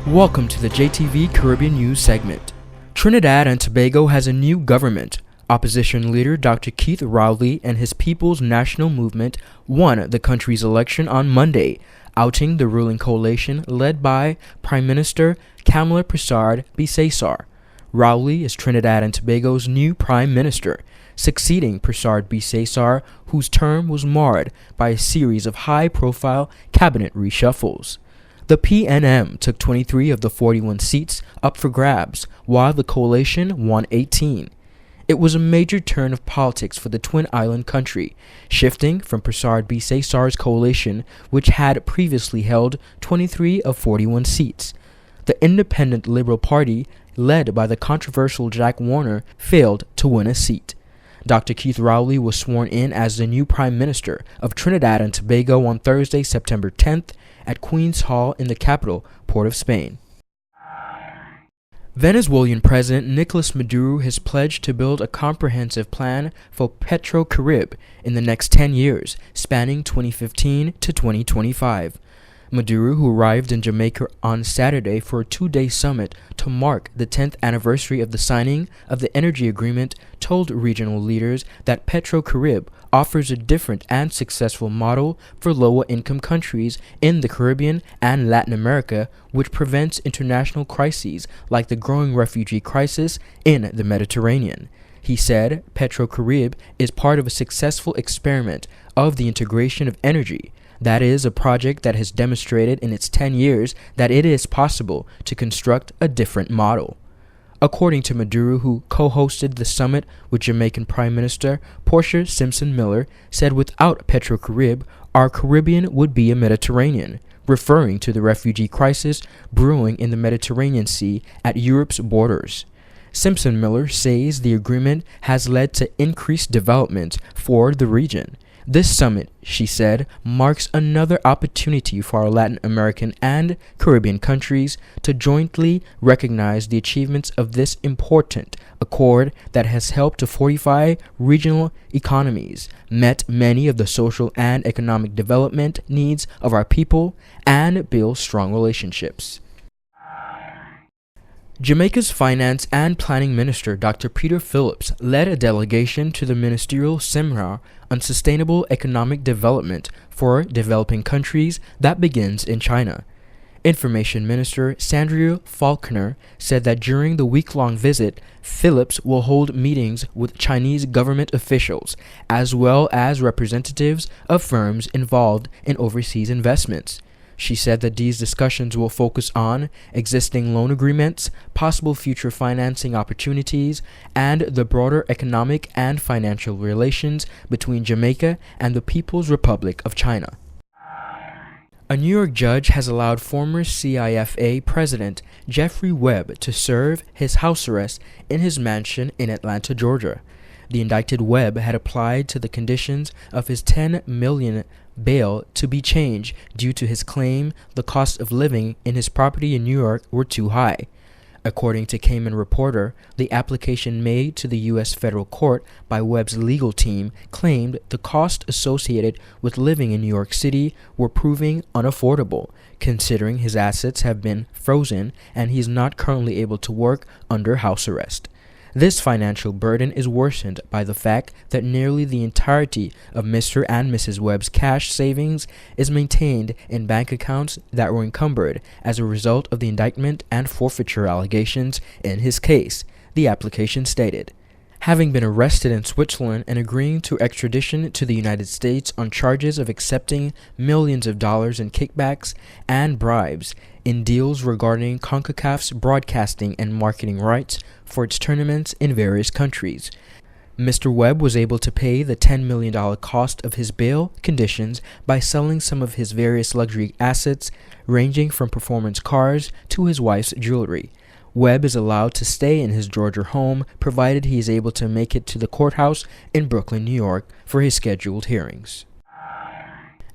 Welcome to the JTV Caribbean News segment. Trinidad and Tobago has a new government. Opposition leader Dr. Keith Rowley and his People's National Movement won the country's election on Monday, outing the ruling coalition led by Prime Minister Kamla Persad Bissessar. Rowley is Trinidad and Tobago's new Prime Minister, succeeding Persad Bissessar, whose term was marred by a series of high-profile cabinet reshuffles. The PNM took 23 of the 41 seats up for grabs, while the coalition won 18. It was a major turn of politics for the Twin Island country, shifting from Persad Bissessar's coalition, which had previously held 23 of 41 seats. The Independent Liberal Party, led by the controversial Jack Warner, failed to win a seat. Dr. Keith Rowley was sworn in as the new Prime Minister of Trinidad and Tobago on Thursday, September 10th, at Queen's Hall in the capital, Port of Spain. Venezuelan President Nicolas Maduro has pledged to build a comprehensive plan for PetroCaribe in the next 10 years, spanning 2015 to 2025. Maduro, who arrived in Jamaica on Saturday for a two-day summit to mark the 10th anniversary of the signing of the energy agreement, told regional leaders that PetroCaribe offers a different and successful model for lower-income countries in the Caribbean and Latin America, which prevents international crises like the growing refugee crisis in the Mediterranean. He said PetroCaribe is part of a successful experiment of the integration of energy. That is a project that has demonstrated in its 10 years that it is possible to construct a different model. According to Maduro, who co-hosted the summit with Jamaican Prime Minister Portia Simpson Miller, said without PetroCaribe, our Caribbean would be a Mediterranean, referring to the refugee crisis brewing in the Mediterranean Sea at Europe's borders. Simpson Miller says the agreement has led to increased development for the region. This summit, she said, marks another opportunity for our Latin American and Caribbean countries to jointly recognize the achievements of this important accord that has helped to fortify regional economies, met many of the social and economic development needs of our people, and build strong relationships. Jamaica's Finance and Planning Minister Dr. Peter Phillips led a delegation to the ministerial seminar on sustainable economic development for developing countries that begins in China. Information Minister Sandra Faulkner said that during the week-long visit, Phillips will hold meetings with Chinese government officials, as well as representatives of firms involved in overseas investments. She said that these discussions will focus on existing loan agreements, possible future financing opportunities, and the broader economic and financial relations between Jamaica and the People's Republic of China. A New York judge has allowed former CIFA President Jeffrey Webb to serve his house arrest in his mansion in Atlanta, Georgia. The indicted Webb had applied to the conditions of his $10 million bail to be changed due to his claim the cost of living in his property in New York were too high. According to Cayman Reporter, the application made to the U.S. federal court by Webb's legal team claimed the cost associated with living in New York City were proving unaffordable, considering his assets have been frozen and he is not currently able to work under house arrest. This financial burden is worsened by the fact that nearly the entirety of Mr. and Mrs. Webb's cash savings is maintained in bank accounts that were encumbered as a result of the indictment and forfeiture allegations in his case, the application stated. Having been arrested in Switzerland and agreeing to extradition to the United States on charges of accepting millions of dollars in kickbacks and bribes in deals regarding CONCACAF's broadcasting and marketing rights for its tournaments in various countries, Mr. Webb was able to pay the $10 million cost of his bail conditions by selling some of his various luxury assets, ranging from performance cars to his wife's jewelry. Webb is allowed to stay in his Georgia home, provided he is able to make it to the courthouse in Brooklyn, New York, for his scheduled hearings.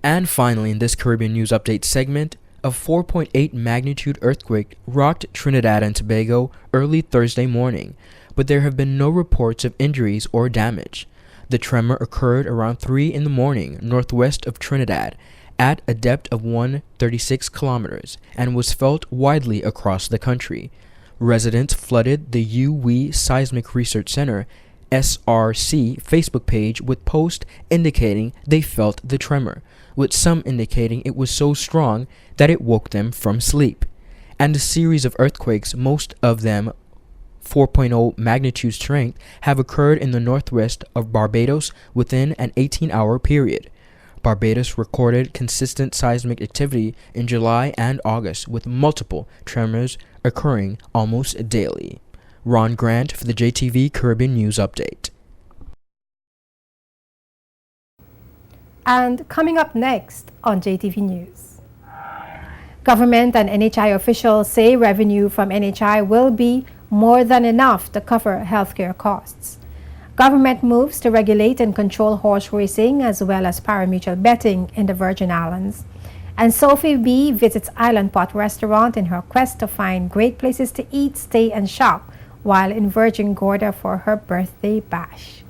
And finally, in this Caribbean News Update segment, a 4.8 magnitude earthquake rocked Trinidad and Tobago early Thursday morning, but there have been no reports of injuries or damage. The tremor occurred around 3 in the morning northwest of Trinidad at a depth of 136 kilometers and was felt widely across the country. Residents flooded the UWI Seismic Research Center SRC Facebook page with posts indicating they felt the tremor, with some indicating it was so strong that it woke them from sleep. And a series of earthquakes, most of them 4.0 magnitude strength, have occurred in the northwest of Barbados within an 18-hour period. Barbados recorded consistent seismic activity in July and August, with multiple tremors occurring almost daily. Ron Grant for the JTV Caribbean News Update. And coming up next on JTV News. Government and NHI officials say revenue from NHI will be more than enough to cover healthcare costs. Government moves to regulate and control horse racing as well as parimutuel betting in the Virgin Islands. And Sophie B visits Island Pot restaurant in her quest to find great places to eat, stay, and shop while in Virgin Gorda for her birthday bash.